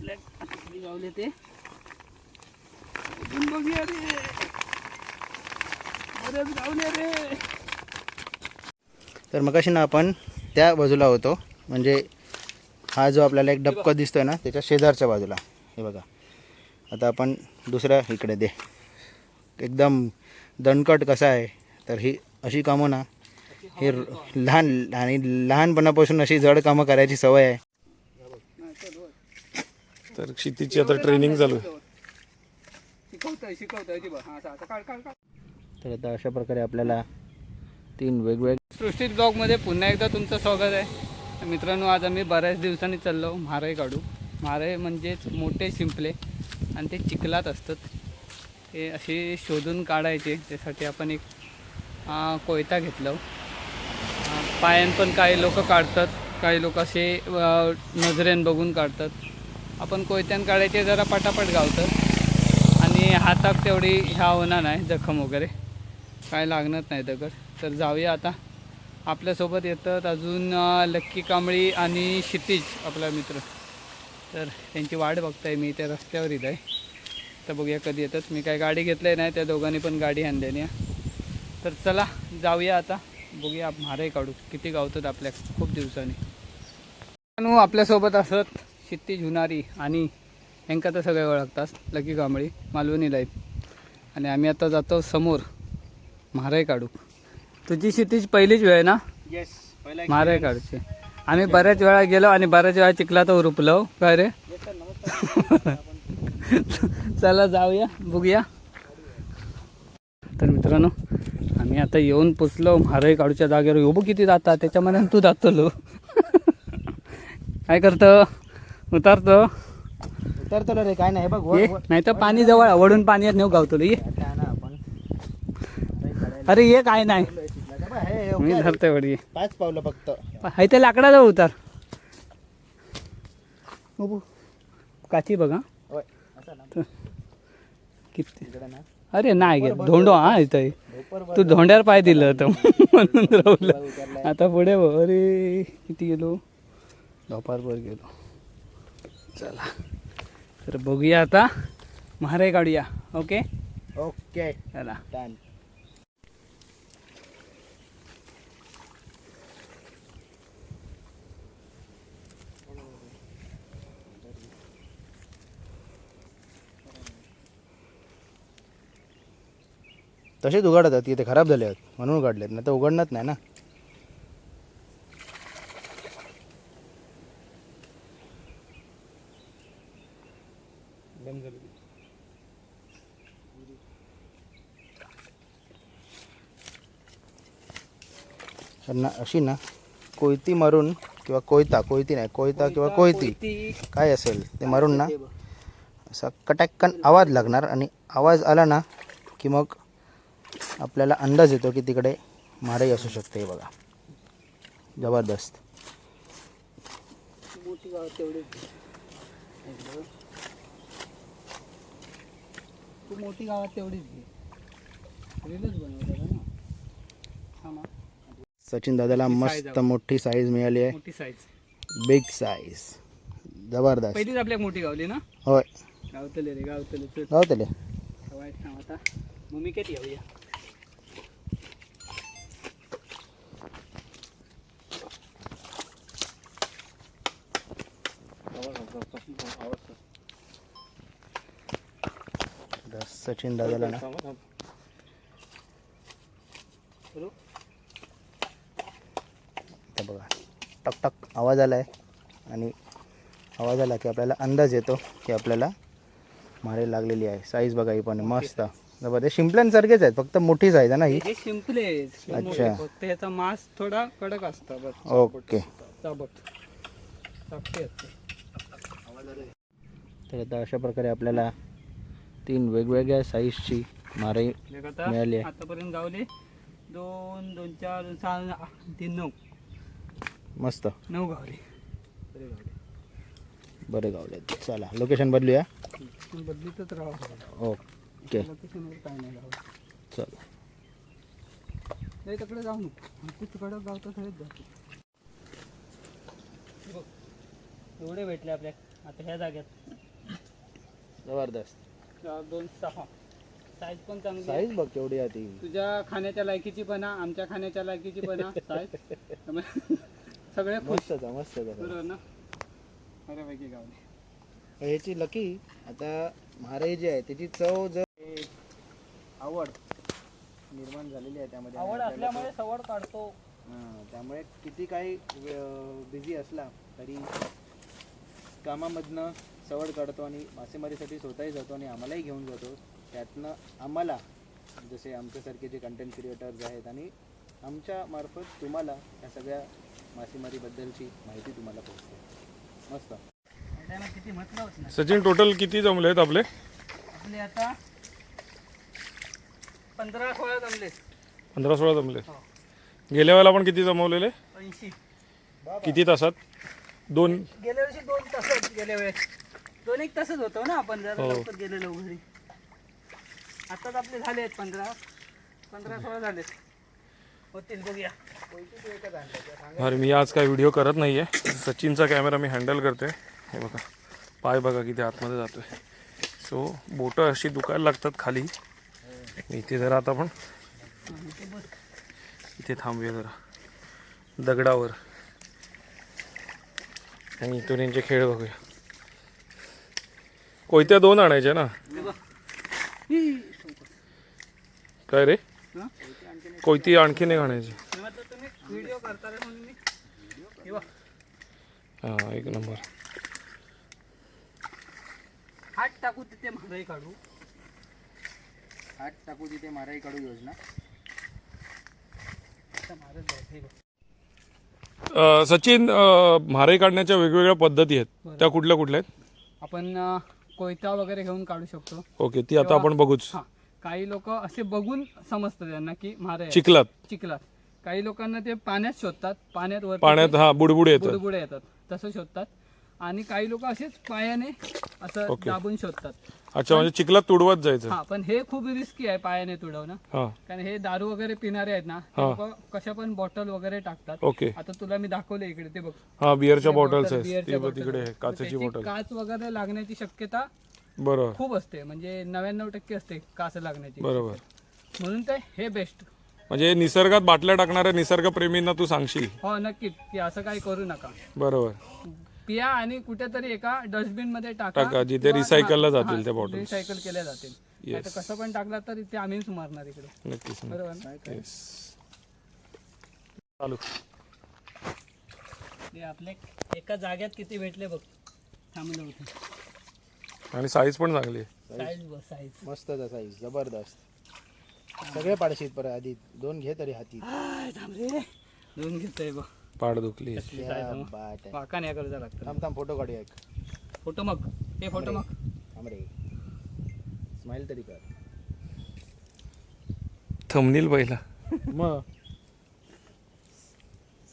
आपल्या किती गावले ते बघूया रे. बरेच गावले रे. तर मगाशी ना आपण त्या बाजूला होतो, म्हणजे हा जो आपल्याला एक डबका दिसतोय ना त्याच्या शेजारच्या बाजूला. हे बघा, आता आपण दुसऱ्या इकडे दे. एकदम दणकट कसा आहे, तर ही अशी कामं ना, हे लहानपणापासून अशी जड कामं करायची सवय आहे. तर क्षितिजची आता ट्रेनिंग चालू आहे. तर आता अशा प्रकारे आपल्याला 3 वेगवेगळ्या सृष्टी ब्लॉगमध्ये पुन्हा एकदा तुमचं स्वागत आहे. मित्रांनो, आज आम्ही बऱ्याच दिवसांनी चाललो म्हारई काढू. म्हारई म्हणजेच मोठे शिंपले, आणि ते चिखलात असतात. ते असे शोधून काढायचे. त्यासाठी आपण एक कोयता घेतलं. पायान पण काही लोक काढतात, काही लोक असे नजरेन बघून काढतात. आपण कोयत्यान काढायचे, जरा पटापट गावतात आणि हाताक तेवढी ह्या होणार नाही, जखम वगैरे काय लागणार नाही दगड. तर जाऊया आता. आपल्यासोबत येतात अजून लक्की कांबळी आणि क्षितिज आपला मित्र. तर त्यांची वाट बघताय मी, त्या रस्त्यावर इथं आहे. तर बघूया कधी येतात. मी काय गाडी घेतली नाही, त्या दोघांनी पण गाडी आणलेली आहे. तर चला जाऊया आता, बघूया म्हारई काढू किती गावतात आपल्या खूप दिवसांनी. आपल्यासोबत असत क्षितिज हुनारी, आणि यांका तर सगळे ओळखतात, लकी कांबळी मालवणी लाईफ. आणि आम्ही आता जातो समोर म्हारई काढू. तुझी क्षितिज पहिलीच वेळ ना म्हारई काढूची? आम्ही बऱ्याच वेळा गेलो आणि बऱ्याच वेळा चिखलात रुपलो काय रे. चला जाऊया, बघूया. तर मित्रांनो, आम्ही आता येऊन पोचलो म्हारई काढूच्या जागेवर. योबू किती जातात त्याच्यामध्ये तू जातलो. काय करतो? उतरतो रे. काय नाही बघ, नाही तर पाणी जवळ वडून पाण्यात नेऊ गावतो ये. अरे ये काय नाही, मी धरतोय वडी. 5 पावलं फक्त. हाय ते लाकडाजवळ उतर. काची बघा किती. अरे नाही घेत धोंडो. हा इथं तू धोंड्यावर पाय दिलं होतं म्हणून राहुलं. आता पुढे अरे किती गेलो, धोपारवर गेलो. चला तर बघूया आता, म्हारई काढूया. ओके ओके चला. डन. तसेच उघडतात की ते खराब झाले आहेत म्हणून उघडलेत, नाही तर उघडणार नाही ना. अशी ना कोयती मारून किंवा कोयती नाही कोयता किंवा कोयती काय असेल ते मारून ना, असा कटॅक्कन आवाज लागणार. आणि आवाज आला ना की मग आपल्याला अंदाज येतो की तिकडे म्हारई असू शकते. बघा, जबरदस्त. मोठी गाव तेवढी, तू मोठी गावात तेवढीच घे. रीलच बनवतात ना. सचिन दादाला मस्त मोठी साईज मिळाली आहे. मोठी साईज, बिग साईज, जबरदस्त. पहिलीच आपल्या मोठी गावली ना. होय, गावतले रे, गावतले. गावतले. आता मम्मी किती येऊया. सचिन दादाला ना बघा, टक टक आवाज आला आहे. आणि आवाज आला की आपल्याला अंदाज येतो की आपल्याला म्हारई लागलेली आहे. साईज बघा, ही पण मस्त जबरदस्त. शिंपल्यांसारखेच आहेत, फक्त मोठी साईज आहे ना ही. हे शिंपले. अच्छा, फक्त ह्याचा मांस थोडा कडक असतो बस. ओके. तर आता अशा प्रकारे आपल्याला 3 वेगवेगळ्या साईजची म्हारई मिळाली आहे. आतापर्यंत गावले 2, 2, 4, 6, 3, 9. मस्त 9 गावले. बरे गावले. चला लोकेशन बदलूया. बदलीतच राहा. ओके लोकेशनवर काय नाही गाव. चला नाही तिकडे जाऊ नको, तिकडे गावचं सगळेच जातो. एवढे भेटले आपल्या आता ह्या जाग्यात. जबरदस्त 4-2-6 साईज पण चांगली आहे. साईज बघ केवढी आहे ती. तुझ्या खाण्याच्या लायकीची पण आहे, आमच्या खाण्याच्या लायकीची पण आहे साईज. सगळे खुश मस्त मस्त बरोबर ना. बऱ्यापैकी गावली. ह्याची लकी आता महाराई जी आहे त्याची चव जर आवड निर्माण झालेली आहे त्यामध्ये आवड असल्यामुळे सवड काढतो. त्यामुळे किती काही बिझी असला तरी कामामधनं सवड काढतो आणि मासेमारीसाठी स्वतःही जातो आणि आम्हालाही घेऊन जातो. त्यातनं आम्हाला जसे आमच्यासारखे जे कंटेंट क्रिएटर्स आहेत आणि आमच्या मार्फत तुम्हाला या सगळ्या मासेमारीबद्दलची माहिती तुम्हाला पोहोचते. मस्त. त्यांना किती म्हटलंच नाही. सचिन टोटल किती जमले आहेत आपले? आपले आता 15-16 जमले. 15-16 जमले. गेल्या वेळेला आपण किती जमवलेले? 80. किती तासात? 2 गेल्या वर्षी 2 तासच गेल्या वेळेस 2-1 तासच होतो ना आपण जरा हो. लवकर गेलेलो घरी. आताच आपले झाले आहेत 15-16 झाले होतील. बघूया. अरे मी आज काय व्हिडिओ करत नाही आहे. सचिनचा कॅमेरा मी हँडल करते. हे बघा पाय बघा किती आतमध्ये जातोय. सो बोटं अशी दुखायला लागतात खाली. इथे जरा आता आपण इथे थांबूया जरा दगडावर आणि इथून यांचे खेळ बघूया. कोयत्या 2 आणायच्या ना? काय रे? हा? कोयती आणखीन एक आणायची. तुम्ही व्हिडिओ करता रे म्हणून मी हे बघ. हां एक नंबर. हात टाकू तिथे महाराई काढू. हात टाकू तिथे माराई काढू योजना. आता मारत जायचं. हे बघ. सचिन म्हाराई काढण्याच्या वेगवेगळ्या पद्धती आहेत, त्या कुठल्या कुठल्या आहेत? आपण कोयता वगैरे घेऊन काढू शकतो. ओके ती आता आपण बघूच. हा, काही लोक असे बघून समजतं त्यांना की महाराई आहे. चिखलात काही लोकांना ते पाण्यात शोधतात. पाण्यात हा बुडबुडे येतात. बुडबुडे येतात तसं शोधतात. आणि काही लोक असेच पायाने असं दाबून शोधतात. अच्छा म्हणजे चिखलात तुडवत जायचं. हा, पण हे खूप रिस्की आहे पायाने तुडवणं. हा कारण हे दारू वगैरे पिणारे आहेत ना, ते लोकं कशा पण बॉटल वगैरे टाकतात. ओके. आता तुला मी दाखवले इकडे ते बघ. हा बिअरच्या बॉटल्स आहेत बिअरच्या ते बॉटल तिकडे आहेत. काचेची त्याची बॉटल. काच वगैरे लागण्याची शक्यता बरोबर खूप असते. म्हणजे 99% असते काच लागण्याची. बरोबर. म्हणून ते हे बेस्ट. म्हणजे निसर्गात बाटल्या टाकणाऱ्या निसर्गप्रेमींना तू सांगशील? हो नक्कीच की असं काही करू नका. बरोबर. पिया आणि कुठेतरी एका डस्टबिन मध्ये टाका टाका, जिथे किंवा- रिसायकलला हा, जातील हा, त्या bottles. रिसायकल केल्या जातील. नाहीतर कसं पण टाकला तर इथे आम्हीच मारणार इकडे. नक्कीच बरोबर ना? Yes. चालू. ते आपले एका जाग्यात किती भेटले बघ. थांबलो होते. आणि साईज पण चांगली आहे. साईज बघ साईज. मस्त साईज जबरदस्त. सगळे पाडशीत पर आधी 2 घे तरी हाती. थांब रे. 2 घेतोय बघ. पाड दुखली. कसली क्या size मग. बात आहे. वाका नाही करायचा लागतं. थांब फोटो काढूया एक. फोटो मग. हे फोटो मग. थांब रे. स्माइल तरी कर. थंबनेल पहिला. मग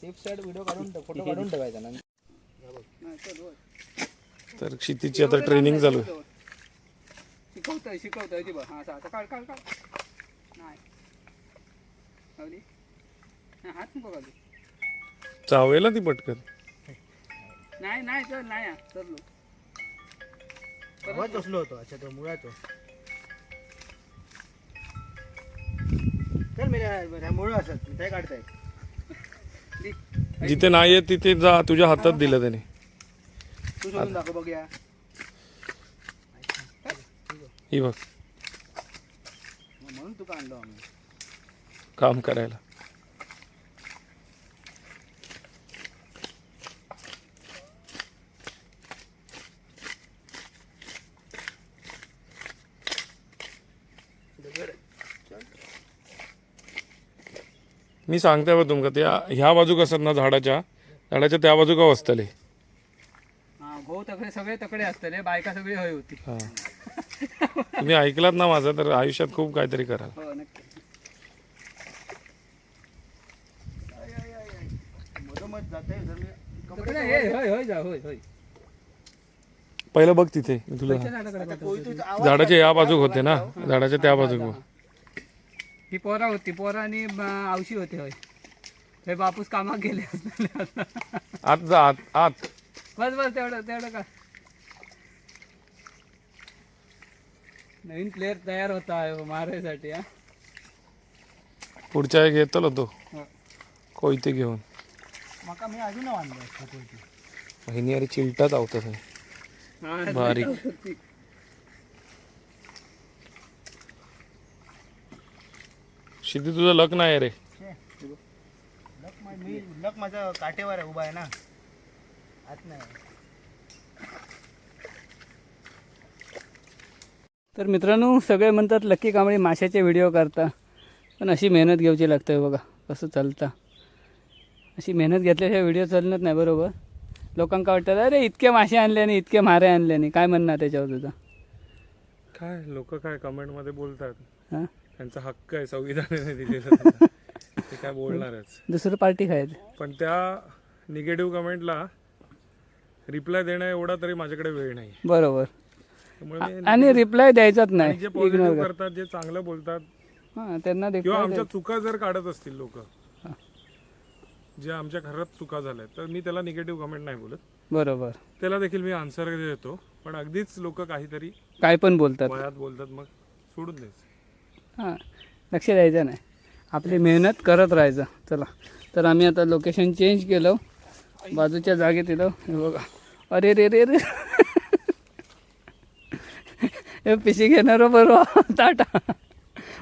सेफ साइड व्हिडिओ काढून फोटो काढून ठेवायचा ना. तर क्षितीची आता ट्रेनिंग चालू आहे. शिकवतोय ती बघ. हा असं काढ काढ काढ. नाही लावली. हात नको काढू. चावेल ती पटकन. नाही नाही चल नाही चल. आवाज बसलो होतो. अच्छा तो मुळातो. चल मेरे मुळ असत मी काय काढताय. जिथे नाहीये तिथे जा, तुझ्या हातात दिलं त्याने. तू शोधून दाखव बघूया. ही बघ म्हणून तुका आणलो आम्ही काम करायला. मी सांगते बघ तुमका त्या ह्या बाजूक असत ना झाडाच्या त्या बाजूका वसतले. हा भाऊ तकडे सगळे तकडे असतले. बायका सगळी हय होती. हा तुम्ही ऐकलात ना माझं तर आयुष्यात खूप काहीतरी कराल. हो नक्की. मधोमध जाते जर मी तकडे हे होय होय जा होय होय. पहिलं बघ तिथे मी तुला कोणत्या झाडाकडे पाठवतो? झाडाच्या या बाजूक होते ना, झाडाच्या त्या बाजूक बघ. ही पोरा होती. पोरा आणि आवशी होते होय. हे बापूस कामात गेले असले आता. आत जा आत आत. बस बस तेवढं तेवढं का. नवीन प्लेअर तयार होता आहे मारायसाठी हा. पुढच्या एक येतलो तो हो. कोयते घेऊन. मका मी अजून आणलं हिनी अरे चिलटा चावतात हा, बारीक. शिदी तुझं लक नाही रे. लक माझा काटेवर आहे, उभा आहे ना आत नाही. तर मित्रांनो, सगळे म्हणतात लकी कांबळे माशाचे व्हिडिओ करता, पण अशी मेहनत घ्यायची लागते बघा कसं चालतं. अशी मेहनत घेतल्याशिवाय व्हिडिओ चालणार नाही बरोबर. लोकांका वाटतं अरे इतके मासे आणले आणि इतके मारे आणले नाही, काय म्हणणार त्याच्यावर तुझं? काय लोक काय कमेंट मध्ये बोलतात, हां, त्यांचा हक्क आहे, संविधानाने दिलेला त्यांना. ते काय बोलणारच. दुसरं पार्टी खायचं. पण त्या निगेटिव्ह कमेंटला रिप्लाय देणं एवढा तरी माझ्याकडे वेळ नाही. बरोबर. त्यामुळे मी आणि रिप्लाय द्यायचाच आणि नाही, जे इग्नोर पॉझिटिव्ह कर. करतात, जे चांगलं बोलतात हां, त्यांना किंवा reply आमच्या द्यायचं. चुका जर काढत असतील लोक, जे आमच्या खरंच चुका झाल्या, तर मी त्याला निगेटिव्ह कमेंट नाही बोलत. बरोबर. त्याला देखील मी आन्सर देतो. पण अगदीच लोक काहीतरी काय पण बोलतात. वयात बोलतात, मग सोडून द्यायचं. हां, लक्ष द्यायचं नाही, आपली मेहनत करत राहायचं. चला, तर आम्ही आता लोकेशन चेंज केलं, बाजूच्या जागेत येलो. हे बघा, अरे रे रे रे हे पिशी घेणार बरोबर टाटा.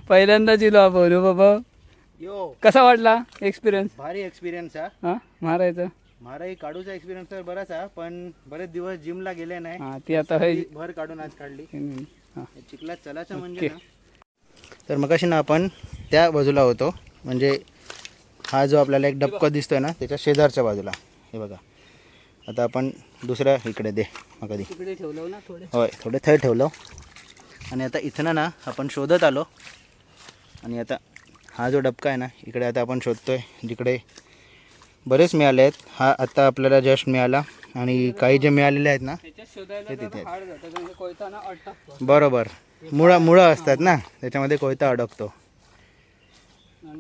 पहिल्यांदाच इलो आपण बाबा. यो कसा वाटला एक्सपिरियन्स? भारी एक्सपिरियन्स हा. हां, मारायचं. मारा एक काढूचा एक्सपिरियन्स तर बराच हा, पण बरेच दिवस जिमला गेले नाही. हां, ती आता हे भर काढून आज काढली. हां, चिखलात चलाचं म्हणजे ना. तर मगाशी ना आपण त्या बाजूला होतो, म्हणजे हा जो आपल्याला एक डबका दिसतोय ना त्याच्या शेजारच्या बाजूला. हे बघा, आता आपण दुसऱ्या इकडे दे मग कधी. तिकडे ठेवलं ना थोडे. होय, थोडे थंड ठेवलं. आणि आता इथं ना आपण शोधत आलो. आणि आता हा जो डबका आहे ना इकडे आता आपण शोधतोय, जिकडे बरेच मिळाले आहेत. हा आता आपल्याला जस्ट मिळाला, आणि काही जे मिळालेले आहेत ना त्याच्यात शोधायला जरा हार्ड जातं, कारण की कोयताना अटकतो. बरोबर, मुळं असतात ना त्याच्यामध्ये कोयता अडकतो.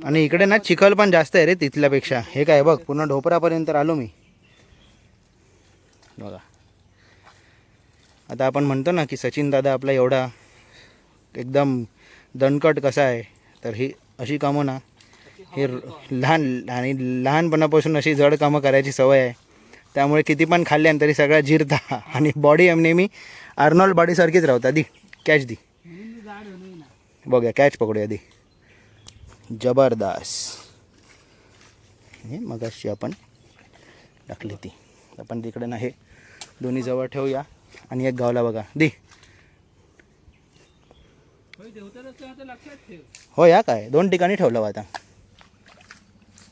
आणि इकडे ना चिखल पण जास्त आहे रे तिथल्यापेक्षा. हे काय बघ, पूर्ण ढोपरापर्यंत आलो मी बघा. आता आपण म्हणतो ना की सचिन दादा आपला एवढा एकदम दणकट कसा आहे, तर ही अशी कामं ना, हे लहानपणापासून अशी जड कामं करायची सवय आहे. त्यामुळे किती पण खाल्ल्यान तरी सगळ्या जिरता, आणि बॉडी नेहमी आर्नॉल्ड बॉडीसारखीच राहता. आधी कॅच दी, बघूया कॅच पकडूया आधी. जबरदस्त. हे मगाशी आपण टाकली ती, आपण तिकडे ना हे दोन्ही जवळ ठेवूया. आणि एक गावला बघा दी. हो या काय, 2 ठिकाणी ठेवलं आता,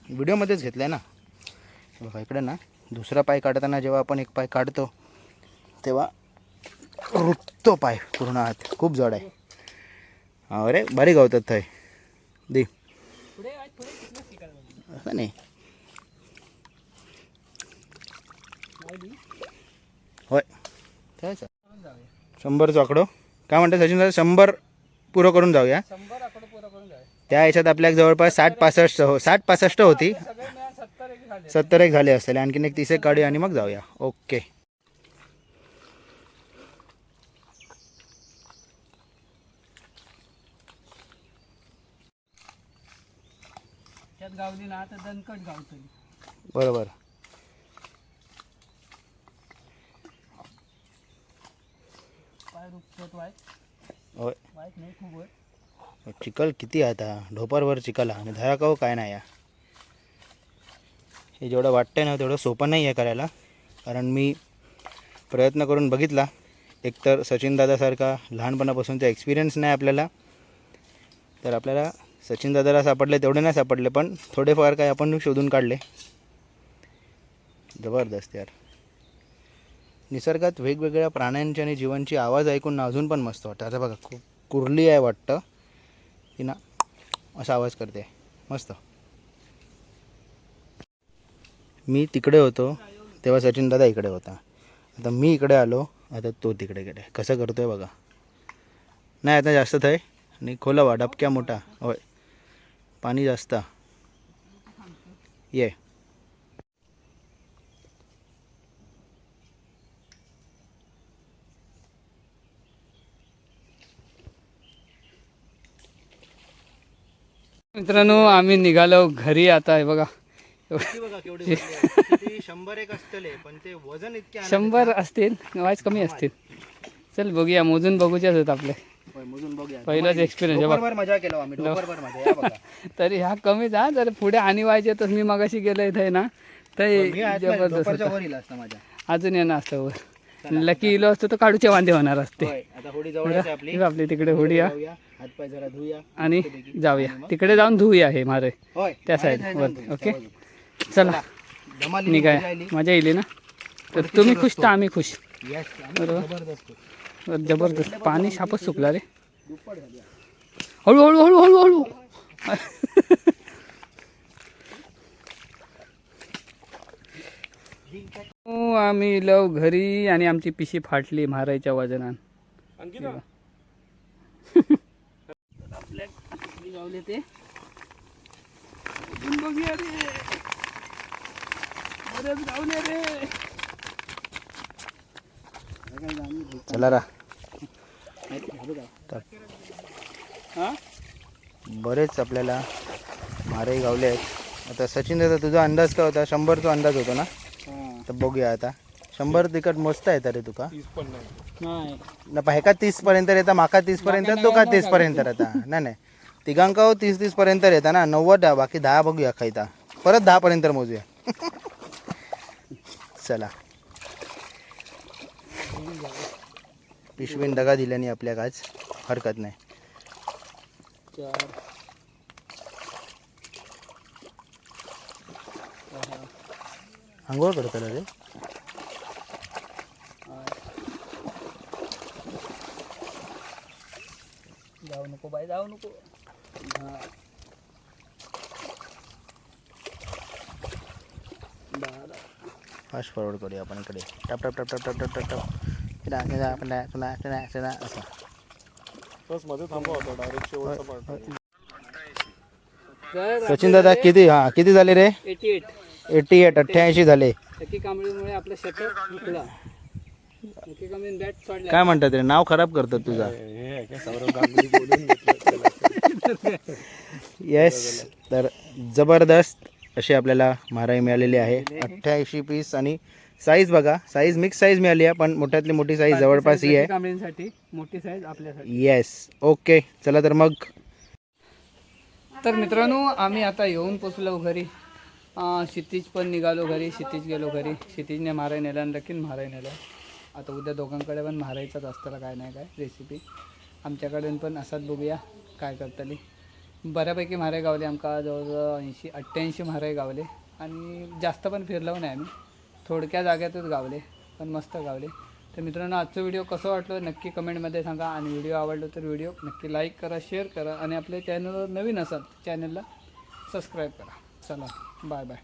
व्हिडिओमध्येच घेतलं आहे ना. बघा इकडे ना दुसरा पाय काढताना जेव्हा आपण एक पाय काढतो तेव्हा रुततो पाय पूर्ण, हात खूप जड आहे. अरे बारीक गावतात थंय दी, असं नाही. होय, 100 आकडो काय म्हणतात सचिन दादा? 100 पुरं करून जाऊया. 100 आकडे पुरा करून जाय. त्या ह्याच्यात आपल्या जवळपास 60-65 होती. 70 एक झाले असतील. आणखीन एक 30 एक काढूया आणि मग जाऊया. ओके. त्यात गावली ना तर दणकट गावतली. बरोबर. पाय रुपत वाईट होय, वाईट नाही खूप होय. चिखल किती आहे आता, ढोपरभर चिखल आहे. आणि धरा का काय नाही या. हे जेवढं वाटतंय ना तेवढं सोपं नाही आहे करायला. कारण मी प्रयत्न करून बघितला. एकतर सचिन दादासारखा लहानपणापासूनचा एक्सपिरियन्स नाही आपल्याला, तर आपल्याला सचिन दादाला सापडले तेवढे नाही सापडले, पण थोडेफार काय आपण शोधून काढले. जबरदस्त यार. निसर्गात वेगवेगळ्या प्राण्यांची आणि जीवांची आवाज ऐकून ना अजून पण मस्त वाटतं. आता बघा कुर्ली आहे वाटतं ती ना, असा आवाज करते मस्त. मी तिकडे होतो तेव्हा सचिन दादा इकडे होता. आता मी इकडे आलो, आता तो तिकडे गेले. कसं करतोय बघा. नाही आता जास्त आहे आणि खोलावा डबक्या मोठा. होय, पाणी जास्त ये. मित्रांनो आम्ही निघालो घरी आता आहे बघा. बघा केवढी 100 असतले पण ते वजन इतके 100 असतील वाईज कमी असतील. चल बघूया मोजून बघूच्याच आहेत आपले. मोजून बघूया. पहिलाच एक्सपिरियन्स आहे डोकरभर मजा केलो आम्ही डोकरभर मजा या बघा. तरी ह्या कमी जा जर पुढे आणि व्हायचे तर मी मगाशी गेलो इथे ना तर जबरदस्त डोकरच्या होता. वर इला असता माझ्या. अजून येणं असतं वर. लकी इलो असतो तर काढूचे वांदे होणार असते. होय, आता होडी जवळच आहे आपली. आपली तिकडे होडीया जाऊया, हातपाय जरा धुया आणि जाऊया तिकडे जाऊन धुऊया हे मारे होय त्या साईड आहे, वर. जाऊन ओके धुया. चला धमाल निघाय आली. मजा येईल ना. तर तुम्ही खुश तर आम्ही खुश. Yes, बरोबर. जबरदस्त. जबरदस्त पाणी शापच सुकला रे. दुप्पट झाली. हळू हळू हळू हळू हळू. हो, आम्ही लव घरी आणि आमची पिशी फाटली मारायच्या वजनान. आपल्या गावले ते बघूया रे. बरेच गावले रे. चला रा हा बरेच आपल्याला मारे गावले आहेत. आता सचिन दादा तुझा अंदाज काय होता? 100चा अंदाज होता ना? तर बघूया आता 100 तिकट मस्त आहे रे तुका. 30 पण नाही. नाही ना ह्याका 30 पर्यंत येता माका 30 पर्यंत तुका 30 पर्यंत येता. नाही नाही तिघांका 30 पर्यंत येता ना 90 आहे. बाकी 10 बघूया खायता परत 10 पर्यंत मोजूया. चला पिशवीन दगा दिल्याने आपल्या आज हरकत नाही. 4 आंघोळ करता रे. जाऊ नको बाई जाऊ नको. फास्ट फॉरवर्ड करूया आपण इकडे. टप टप टप टप टप टप टप टप असं. बस मध्ये थांबवा होता डायरेक्ट शेवटचा पार्ट. सचिन दादा किती झाले रे? 88 88 झाले. सखी कांबळीमुळे आपलं शतक हुकला. सखी कांबळीने बॅट सोडला. काय म्हणतात रे नाव खराब करतात तुझा. हे आहे का सौरव गांगुली बोलून घेतलं. येस तर जबरदस्त अशी आपल्याला महाराई मिळालेली आहे. 88 पीस आणि साईज बघा. साईज मिक्स साईज मिळाली आहे पण मोठ्यातली मोठी साईज जवळपास ही आहे. कांबळींसाठी मोठी साईज आपल्यासाठी. येस ओके चला तर मग. तर मित्रांनो आम्ही आता येऊन पोचलो घरी. क्षितिज पण निघालो घरी. क्षितिज गेलो घरी. क्षितिजने माराय नेला आणि लकीन माराय नेला. आता उद्या दोघांकडे पण मारायचाच असताना काय नाही काय रेसिपी आमच्याकडून पण असाच बघूया काय करतली. बऱ्यापैकी म्हारे गावले आमका जवळजवळ 80-88 म्हारे गावले आणि जास्त पण फिरलो नाही आम्ही. थोडक्या जाग्यातच गावले पण मस्त गावले. तर मित्रांनो आजचा व्हिडिओ कसं वाटलं नक्की कमेंटमध्ये सांगा आणि व्हिडिओ आवडला तर व्हिडिओ नक्की लाईक करा शेअर करा आणि आपल्या चॅनलवर नवीन असाल चॅनलला सबस्क्राईब करा. चला बाय बाय.